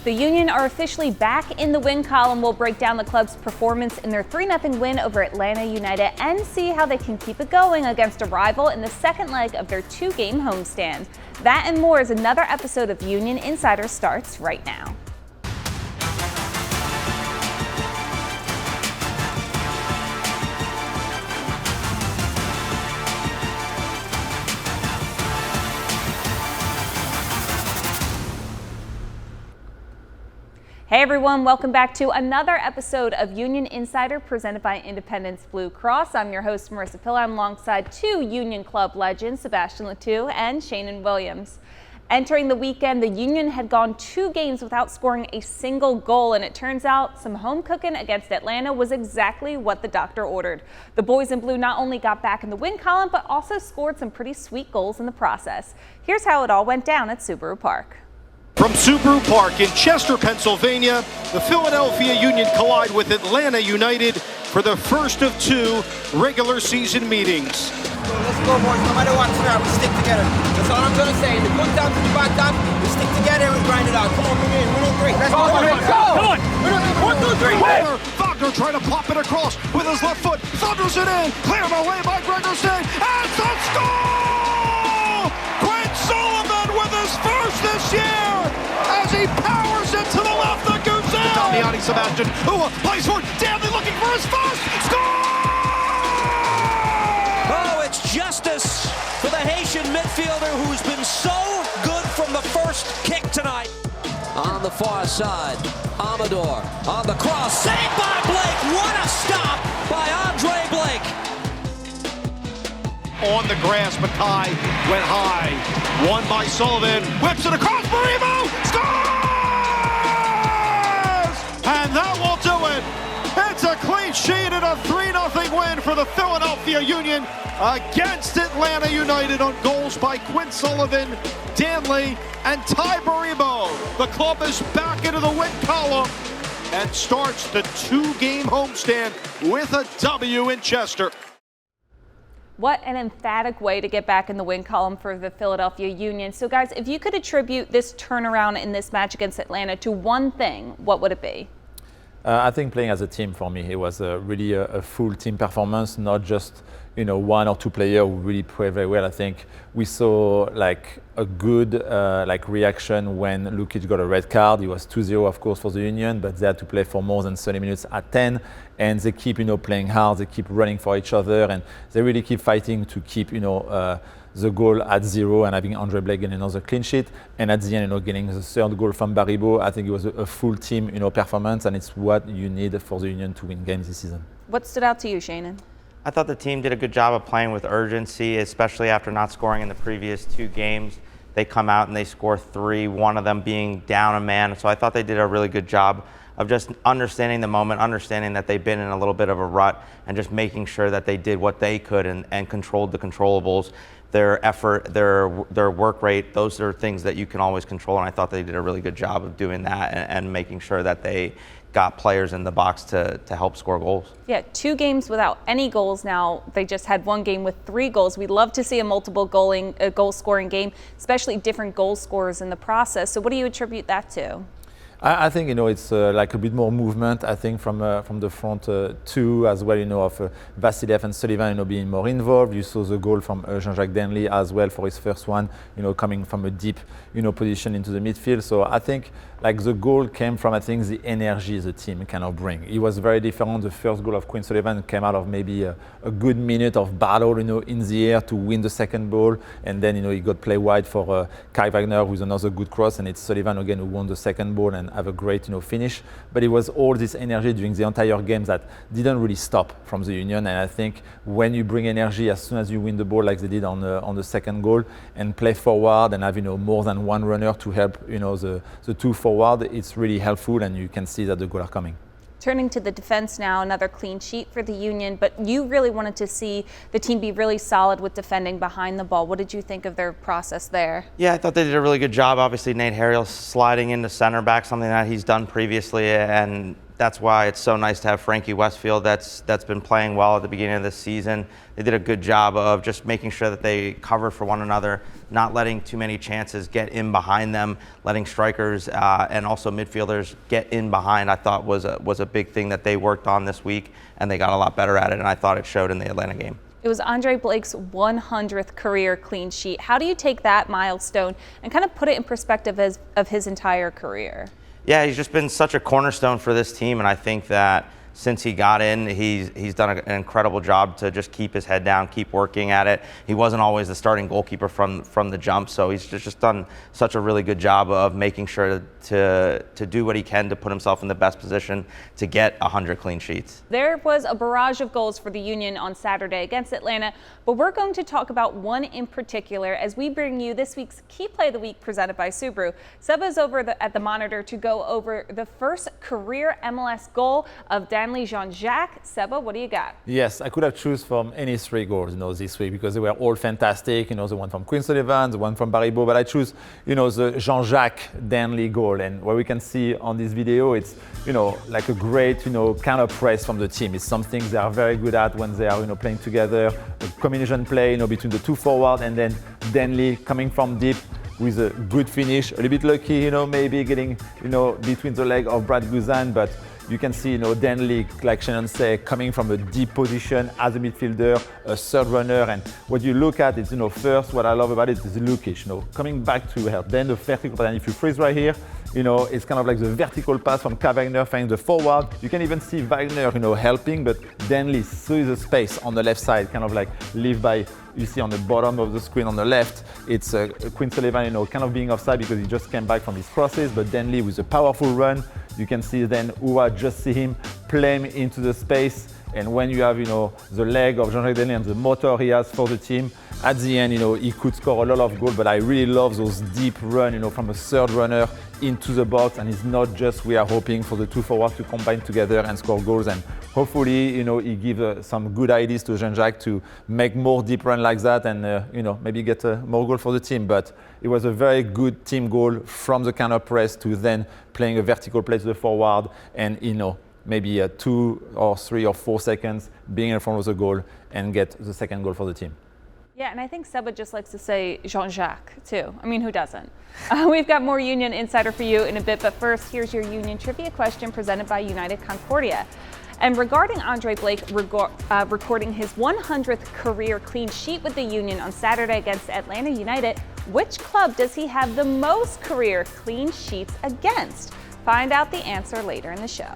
The Union are officially back in the win column. We'll break down the club's performance in their 3-0 win over Atlanta United and see how they can keep it going against a rival in the second leg of their 2-game homestand. That and more as another episode of Union Insider starts right now. Hey everyone, welcome back to another episode of Union Insider presented by Independence Blue Cross. I'm your host, Marisa. I'm alongside two Union Club legends, Sebastian and Sheanon Williams. Entering the weekend, the Union had gone 2 games without scoring a single goal, and it turns out some home cooking against Atlanta was exactly what the doctor ordered. The boys in blue not only got back in the win column, but also scored some pretty sweet goals in the process. Here's how it all went down at Subaru Park. From Subaru Park in Chester, Pennsylvania, the Philadelphia Union collide with Atlanta United for the first of 2 regular season meetings. Let's go, boys. No matter what, we stick together. That's all I'm going to say. In the good times and the bad times, we stick together and we grind it out. Come on, bring it in. 1, 2, 3. Let's go. Come on. 1, 2, 3. Wagner trying to pop it across with his left foot. Thunders it in. Cleared away by Gregerson. And the score! Quinn Sullivan with his first this year as he powers it to the left. The goose in. Damiani Sebastian, who plays for it. Danley looking for his first. Score! Oh, it's justice for the Haitian midfielder who's been so good from the first kick tonight. On the far side, Amador on the cross, saved by Blake. What a stop by Andre Blake. On the grass, Mackay went high. Won by Sullivan. Whips it across. Marimo scores! And that will do it. It's a clean sheet and a 3-0 win for the Philadelphia Union against Atlanta United on goals by Quinn Sullivan, Danley, and Ty Barimo. The club is back into the win column and starts the 2-game homestand with a W in Chester. What an emphatic way to get back in the win column for the Philadelphia Union. So guys, if you could attribute this turnaround in this match against Atlanta to one thing, what would it be? I think playing as a team for me, it was really a full team performance, not just 1 or 2 players who really played very well. I think we saw like a good reaction when Lukic got a red card. It was 2-0 of course for the Union, but they had to play for more than 30 minutes at 10, and they keep playing hard. They keep running for each other, and they really keep fighting to keep the goal at 0 and having Andre Blake getting another clean sheet, and at the end, getting the 3rd goal from Baribo. I think it was a full team, performance, and it's what you need for the Union to win games this season. What stood out to you, Sheanon? I thought the team did a good job of playing with urgency, especially after not scoring in the previous 2 games. They come out and they score 3, one of them being down a man. So I thought they did a really good job of just understanding the moment, understanding that they've been in a little bit of a rut, and just making sure that they did what they could and controlled the controllables. Their effort, their work rate, those are things that you can always control, and I thought they did a really good job of doing that and making sure that they got players in the box to help score goals. Yeah, 2 games without any goals now. They just had 1 game with 3 goals. We'd love to see a multiple goal scoring game, especially different goal scorers in the process. So what do you attribute that to? I think it's like a bit more movement. I think from the front 2 as well. Of Vasiliev and Sullivan, being more involved. You saw the goal from Jean-Jacques Danley as well for his first one. Coming from a deep position into the midfield. So I think like the goal came from the energy the team kind of bring. It was very different. The first goal of Quinn Sullivan came out of maybe a good minute of battle in the air to win the second ball, and then he got play wide for Kai Wagner with another good cross, and it's Sullivan again who won the second ball and have a great finish. But it was all this energy during the entire game that didn't really stop from the Union, and I think when you bring energy as soon as you win the ball like they did on the second goal and play forward and have more than one runner to help the 2 forward, it's really helpful, and you can see that the goals are coming. Turning to the defense now, another clean sheet for the Union, but you really wanted to see the team be really solid with defending behind the ball. What did you think of their process there? Yeah, I thought they did a really good job. Obviously, Nate Harriel sliding into center back, something that he's done previously, and that's why it's so nice to have Frankie Westfield that's been playing well at the beginning of this season. They did a good job of just making sure that they covered for one another, not letting too many chances get in behind them, letting strikers and also midfielders get in behind. I thought was a big thing that they worked on this week, and they got a lot better at it, and I thought it showed in the Atlanta game. It was Andre Blake's 100th career clean sheet. How do you take that milestone and kind of put it in perspective of his entire career? Yeah, he's just been such a cornerstone for this team, and I think that since he got in, he's done an incredible job to just keep his head down, keep working at it. He wasn't always the starting goalkeeper from the jump, so he's just done such a really good job of making sure to do what he can to put himself in the best position to get 100 clean sheets. There was a barrage of goals for the Union on Saturday against Atlanta, but we're going to talk about one in particular as we bring you this week's Key Play of the Week presented by Subaru. Seba's over at the monitor to go over the first career MLS goal of Danley Jean-Jacques. Seba, what do you got? Yes, I could have chosen from any 3 goals, this week because they were all fantastic. The one from Quinn Sullivan, the one from Baribo, but I choose, the Jean-Jacques Danley goal. And what we can see on this video, it's, like a great, counter press from the team. It's something they are very good at when they are, playing together. A combination play, between the 2 forward, and then Danley coming from deep with a good finish. A little bit lucky, maybe getting, between the leg of Brad Guzan, but you can see, Danley, like Sheanon said, coming from a deep position as a midfielder, a third runner. And what you look at is, first, what I love about it is the lookage, coming back to help. Then the vertical pattern. If you freeze right here, it's kind of like the vertical pass from Kai Wagner finding the forward. You can even see Wagner, helping, but Danley through the space on the left side, kind of like leave by. You see on the bottom of the screen on the left, it's Quinn Sullivan, kind of being offside because he just came back from his crosses, but Danley with a powerful run. You can see then Uwa just see him play into the space. And when you have, the leg of Jean-Jacques Danley and the motor he has for the team, at the end, he could score a lot of goals, but I really love those deep runs, from a third runner into the box. And it's not just we are hoping for the 2 forwards to combine together and score goals. And hopefully, he gives some good ideas to Jean-Jacques to make more deep runs like that and, maybe get more goal for the team. But it was a very good team goal from the counter press to then playing a vertical play to the forward and, maybe 2 or 3 or 4 seconds being in front of the goal and get the second goal for the team. Yeah, and I think Seba just likes to say Jean-Jacques, too. I mean, who doesn't? We've got more Union Insider for you in a bit, but first, here's your Union trivia question presented by United Concordia. And regarding Andre Blake recording his 100th career clean sheet with the Union on Saturday against Atlanta United, which club does he have the most career clean sheets against? Find out the answer later in the show.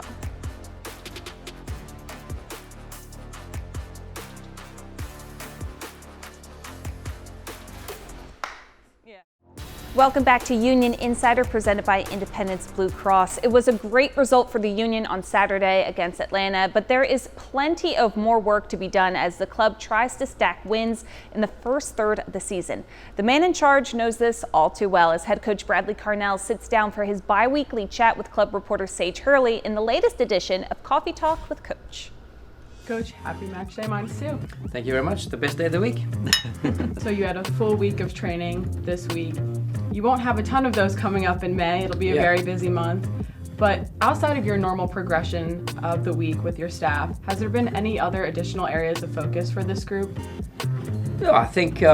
Welcome back to Union Insider presented by Independence Blue Cross. It was a great result for the Union on Saturday against Atlanta, but there is plenty of more work to be done as the club tries to stack wins in the first third of the season. The man in charge knows this all too well as head coach Bradley Carnell sits down for his bi-weekly chat with club reporter Sage Hurley in the latest edition of Coffee Talk with Coach. Coach, happy match day -2. Thank you very much. The best day of the week. So you had a full week of training this week. You won't have a ton of those coming up in May. It'll be a very busy month. But outside of your normal progression of the week with your staff, has there been any other additional areas of focus for this group? No, I think,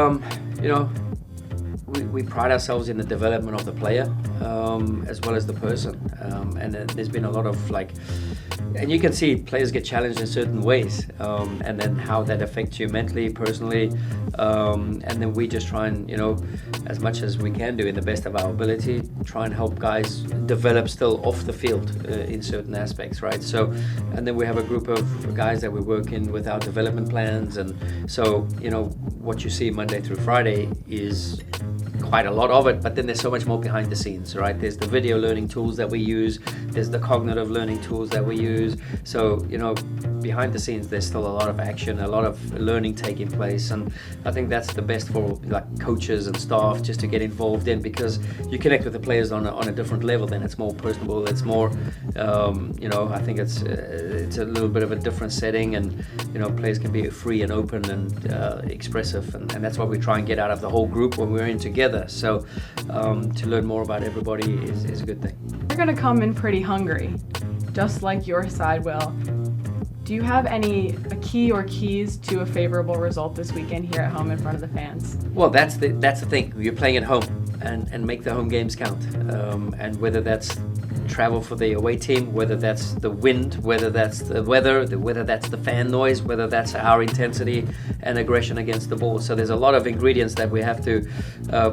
we pride ourselves in the development of the player as well as the person. And there's been a lot of and you can see players get challenged in certain ways and then how that affects you mentally, personally. And then we just try and, as much as we can do in the best of our ability, try and help guys develop still off the field in certain aspects, right? So, and then we have a group of guys that we're working with our development plans. And so, what you see Monday through Friday is quite a lot of it, but then there's so much more behind the scenes, right? There's the video learning tools that we use, there's the cognitive learning tools that we use. So, behind the scenes, there's still a lot of action, a lot of learning taking place, and I think that's the best for coaches and staff just to get involved in, because you connect with the players on a different level. Then it's more personable, it's more, I think it's a little bit of a different setting, and players can be free and open and expressive, and that's what we try and get out of the whole group when we're in together. So to learn more about everybody is a good thing. You're going to come in pretty hungry. just like your side will. Do you have a key or keys to a favorable result this weekend here at home in front of the fans? Well, that's the thing. You're playing at home and make the home games count. And whether that's travel for the away team, whether that's the wind, whether that's the weather, whether that's the fan noise, whether that's our intensity and aggression against the ball. So there's a lot of ingredients that we have to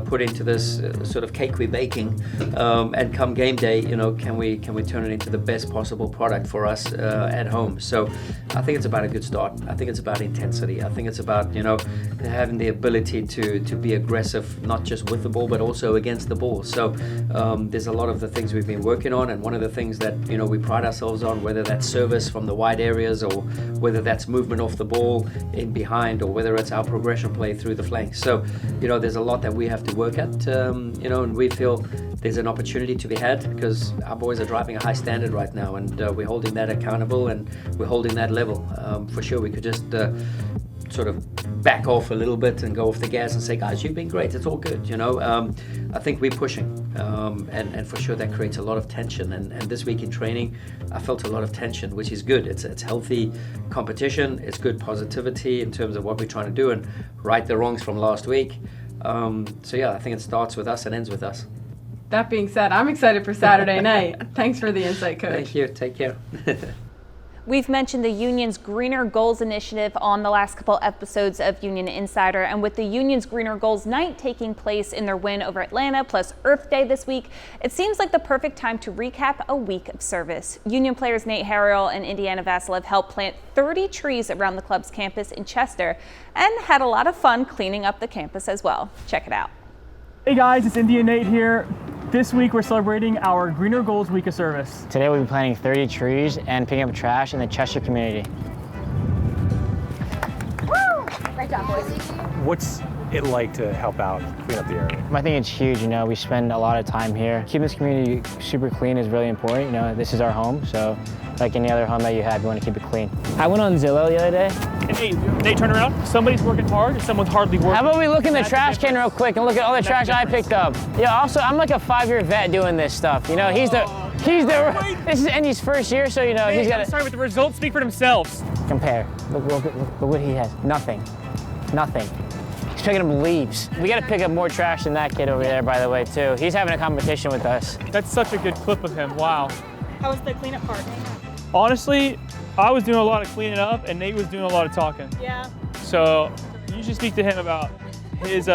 put into this sort of cake we're baking. And come game day, can we turn it into the best possible product for us at home? So I think it's about a good start. I think it's about intensity. I think it's about having the ability to be aggressive, not just with the ball but also against the ball. So there's a lot of the things we've been working on, and one of the things that we pride ourselves on, whether that's service from the wide areas or whether that's movement off the ball in behind, or whether it's our progression play through the flanks. So there's a lot that we have to work at, and we feel there's an opportunity to be had because our boys are driving a high standard right now, and we're holding that accountable and we're holding that level. For sure, we could just sort of back off a little bit and go off the gas and say, guys, you've been great, it's all good, I think we're pushing, and for sure that creates a lot of tension, and this week in training I felt a lot of tension, which is good. It's healthy competition, it's good positivity in terms of what we're trying to do and right the wrongs from last week. So yeah, I think it starts with us and ends with us. That being said, I'm excited for Saturday night. Thanks for the insight, Coach. Thank you, take care. We've mentioned the Union's Greener Goals initiative on the last couple episodes of Union Insider, and with the Union's Greener Goals night taking place in their win over Atlanta plus Earth Day this week, it seems like the perfect time to recap a week of service. Union players Nate Harrell and Indiana Vassilev helped plant 30 trees around the club's campus in Chester and had a lot of fun cleaning up the campus as well. Check it out. Hey guys, it's Indy and Nate here. This week we're celebrating our Greener Goals Week of Service. Today we'll be planting 30 trees and picking up trash in the Chester community. Woo! Great job, boys. What's it like to help out, clean up the area? I think it's huge, we spend a lot of time here. Keeping this community super clean is really important, this is our home, so like any other home that you have, you want to keep it clean. I went on Zillow the other day. Hey, Nate, turn around. Somebody's working hard, and someone's hardly working. How about we look in the trash can real quick and look at all the trash I picked up? Yeah, also, I'm like a 5-year vet doing this stuff. This is Indy's first year, so Nate, he's got I'm sorry, but the results speak for themselves. Compare. Look what he has. Nothing. He's picking up leaves. We got to pick up more trash than that kid over there, by the way, too. He's having a competition with us. That's such a good clip of him. Wow. How was the cleanup part? Honestly, I was doing a lot of cleaning up, and Nate was doing a lot of talking. Yeah. So you should speak to him about his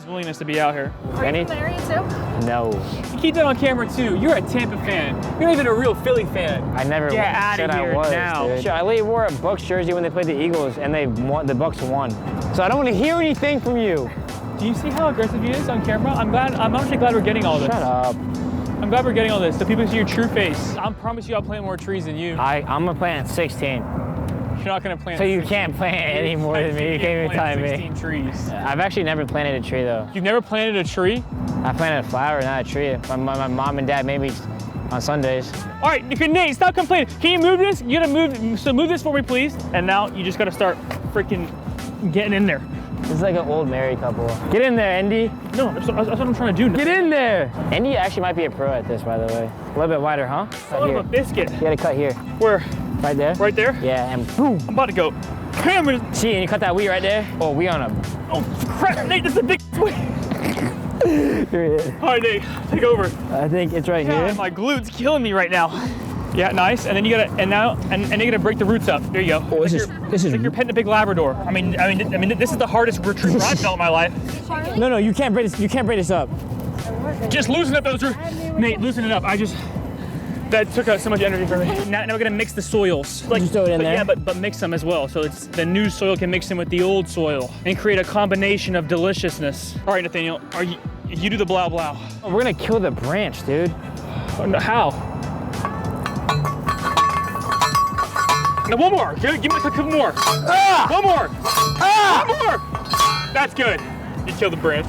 willingness to be out here. Are you married too? No. You keep that on camera too. You're a Tampa fan. You're not even a real Philly fan. I never said I was. Now. Dude. I literally wore a Bucks jersey when they played the Eagles, and the Bucks won. So I don't want to hear anything from you. Do you see how aggressive he is on camera? I'm actually glad we're getting all this. Shut up. I'm glad we're getting all this so people see your true face. I promise you I'll plant more trees than you. I'm gonna plant 16. You're not gonna plant So you 16. can't plant any more than me. You can't even time me. 16 trees. I've actually never planted a tree though. You've never planted a tree? I planted a flower, not a tree. My mom and dad made me on Sundays. All right, Nate, stop complaining. Can you move this? You gotta move this for me, please. And now you just gotta start freaking getting in there. This is like an old married couple. Get in there, Indy. No, that's what I'm trying to do. Get in there. Indy actually might be a pro at this, by the way. A little bit wider, huh? Son of a biscuit. You gotta cut here. Where? Right there. Right there? Yeah, and boom. I'm about to go. Hammer. See, and you cut that wheat right there? Oh, we on a... Oh, crap, Nate, this is a big wheat. All right, Nate, take over. I think it's right here. My glute's killing me right now. Yeah, nice. And then you gotta, and you're gonna break the roots up. There you go. Oh, this is like you're petting a big Labrador. I mean, this is the hardest retriever I've felt in my life. No, you can't break this. You can't break this up. Just loosen up those roots. Nate, loosen it up. That took out so much energy from me. Now we're gonna mix the soils. Just throw it in there. Yeah, but mix them as well. So it's the new soil can mix in with the old soil and create a combination of deliciousness. All right, Nathaniel, you do the blah blah. Oh, we're gonna kill the branch, dude. How? Now one more. Give me a couple more. One more. One more. That's good. You killed the branch.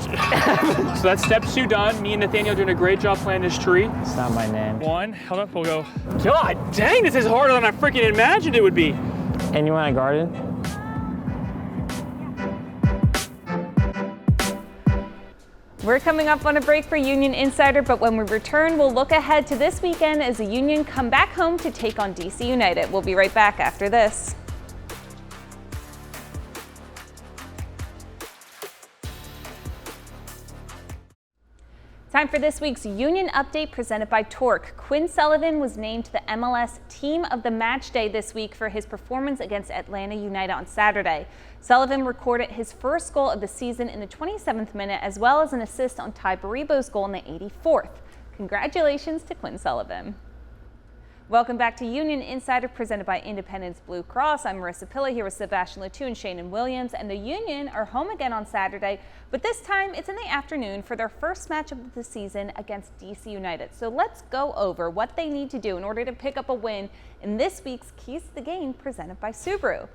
So that's step 2 done. Me and Nathaniel doing a great job planting this tree. It's not my name. 1. Hold up. We'll go. God dang, this is harder than I freaking imagined it would be. And you want a garden? We're coming up on a break for Union Insider, but when we return, we'll look ahead to this weekend as the Union come back home to take on DC United. We'll be right back after this. Time for this week's Union Update presented by Torque. Quinn Sullivan was named the MLS Team of the Match Day this week for his performance against Atlanta United on Saturday. Sullivan recorded his first goal of the season in the 27th minute, as well as an assist on Ty Baribo's goal in the 84th. Congratulations to Quinn Sullivan. Welcome back to Union Insider presented by Independence Blue Cross. I'm Marisa Pilla here with Sebastian Letou and Sheanon Williams, and the Union are home again on Saturday, but this time it's in the afternoon for their first matchup of the season against DC United. So let's go over what they need to do in order to pick up a win in this week's Keys to the Game presented by Subaru.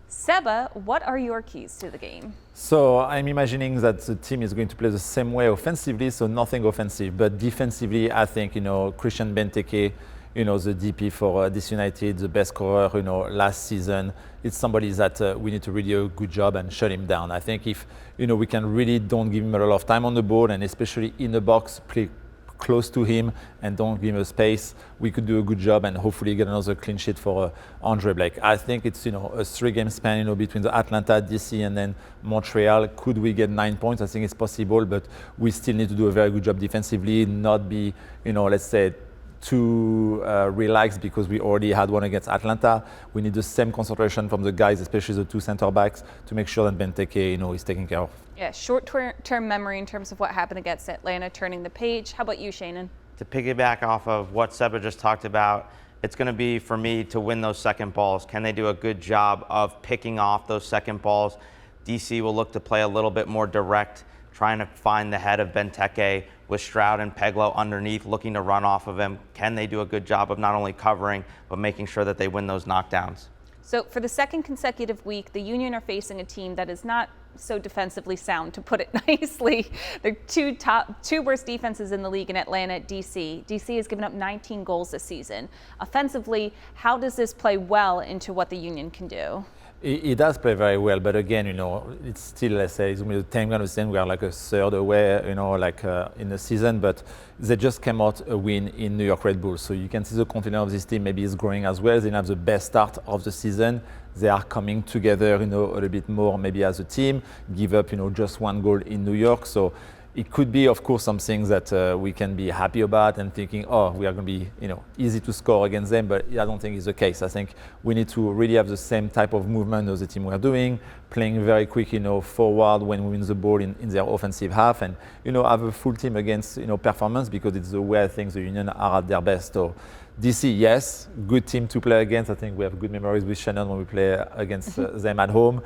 Seba, what are your keys to the game? So I'm imagining that the team is going to play the same way offensively, so nothing offensive, but defensively, I think, Christian Benteke, the DP for DC United, the best scorer, last season. It's somebody that we need to really do a good job and shut him down. I think if, we can really don't give him a lot of time on the ball, and especially in the box, play close to him and don't give him a space, we could do a good job and hopefully get another clean sheet for Andre Blake. I think it's, a 3-game span, between the Atlanta, DC, and then Montreal. Could we get 9 points? I think it's possible, but we still need to do a very good job defensively, not be, let's say, too relaxed because we already had one against Atlanta. We need the same concentration from the guys, especially the two center backs, to make sure that Benteke, is taken care of. Yeah, short-term memory in terms of what happened against Atlanta, turning the page. How about you, Sheanon? To piggyback off of what Seba just talked about, it's going to be for me to win those second balls. Can they do a good job of picking off those second balls? DC will look to play a little bit more direct, trying to find the head of Benteke with Stroud and Peglo underneath, looking to run off of him. Can they do a good job of not only covering, but making sure that they win those knockdowns? So for the second consecutive week, the Union are facing a team that is not so defensively sound, to put it nicely. They're two worst defenses in the league in Atlanta, DC. DC has given up 19 goals this season. Offensively, how does this play well into what the Union can do? He does play very well, but again, it's still, let's say, it's going to be the same kind of thing. We are like a third away, in the season, but they just came out a win in New York Red Bull. So you can see the confidence of this team maybe is growing as well. They didn't have the best start of the season. They are coming together, a little bit more maybe as a team, give up, just one goal in New York. So it could be, of course, something that we can be happy about and thinking, oh, we are going to be, easy to score against them. But I don't think it's the case. I think we need to really have the same type of movement as the team we're doing, playing very quick, forward when we win the ball in their offensive half, and, have a full team against, performance, because it's the way I think the Union are at their best. So DC, yes, good team to play against. I think we have good memories with Sheanon when we play against them at home.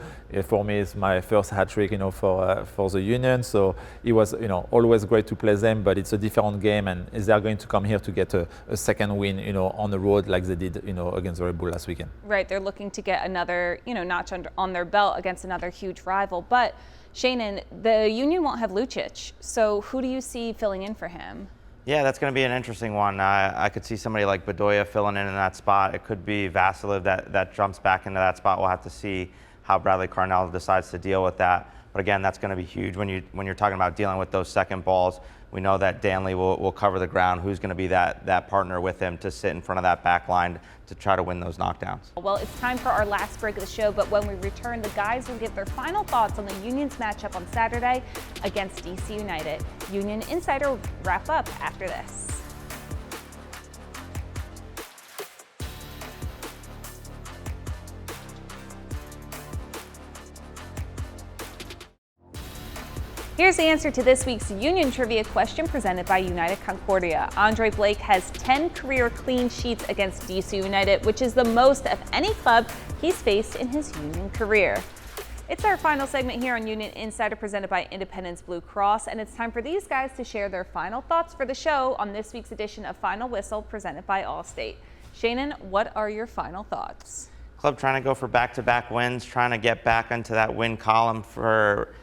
For me, it's my first hat trick, for the Union. So it was, always great to play them, but it's a different game, and is they going to come here to get a second win, on the road like they did, against the Red Bull last weekend. Right, they're looking to get another, notch on their belt against another huge rival. But Sheanon, the Union won't have Lucic, so who do you see filling in for him? Yeah, that's going to be an interesting one. I could see somebody like Bedoya filling in that spot. It could be Vasilev that jumps back into that spot. We'll have to see how Bradley Carnell decides to deal with that. But again, that's going to be huge when you're talking about dealing with those second balls. We know that Danley will cover the ground. Who's going to be that partner with him to sit in front of that back line to try to win those knockdowns? Well, it's time for our last break of the show, but when we return, the guys will give their final thoughts on the Union's matchup on Saturday against DC United. Union Insider will wrap up after this. Here's the answer to this week's Union Trivia question presented by United Concordia. Andre Blake has 10 career clean sheets against DC United, which is the most of any club he's faced in his Union career. It's our final segment here on Union Insider presented by Independence Blue Cross, and it's time for these guys to share their final thoughts for the show on this week's edition of Final Whistle presented by Allstate. Sheanon, what are your final thoughts? Club trying to go for back-to-back wins, trying to get back into that win column for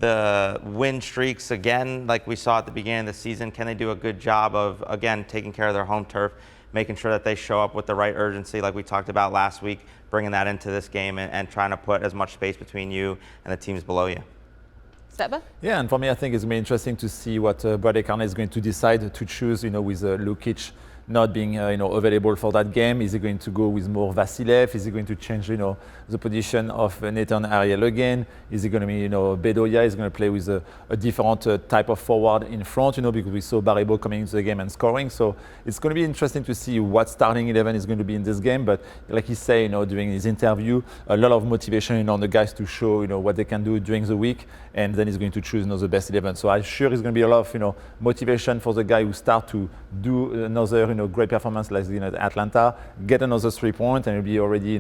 the win streaks again, like we saw at the beginning of the season. Can they do a good job of, again, taking care of their home turf, making sure that they show up with the right urgency like we talked about last week, bringing that into this game and trying to put as much space between you and the teams below you? Seba? Yeah, and for me, I think it's going to be interesting to see what Bradley Carnell is going to decide to choose, with Lukic not being available for that game. Is he going to go with more Vasilev? Is he going to change the position of Nathan Ariel again? Is he going to be Bedoya is going to play with a different type of forward in front, because we saw Baribo coming into the game and scoring. So it's going to be interesting to see what starting 11 is going to be in this game. But like he said, during his interview, a lot of motivation on the guys to show what they can do during the week, and then he's going to choose the best 11. So I'm sure it's going to be a lot of motivation for the guy who start to do another great performance like at Atlanta, get another 3 points, and it'll be already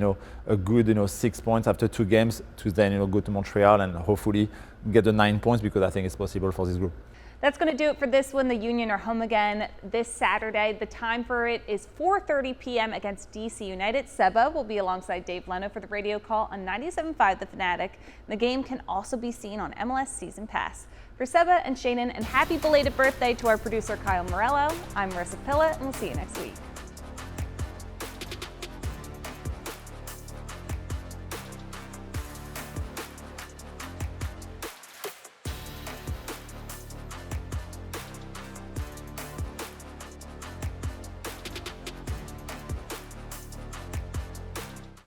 a good 6 points after 2 games to then go to Montreal and hopefully get the 9 points, because I think it's possible for this group. That's going to do it for this one. The Union are home again this Saturday. The time for it is 4:30 p.m. against DC United. Seba will be alongside Dave Leno for the radio call on 97.5 The Fanatic. The game can also be seen on MLS Season Pass. For Seba and Sheanon, and happy belated birthday to our producer Kyle Morello, I'm Marisa Pilla, and we'll see you next week.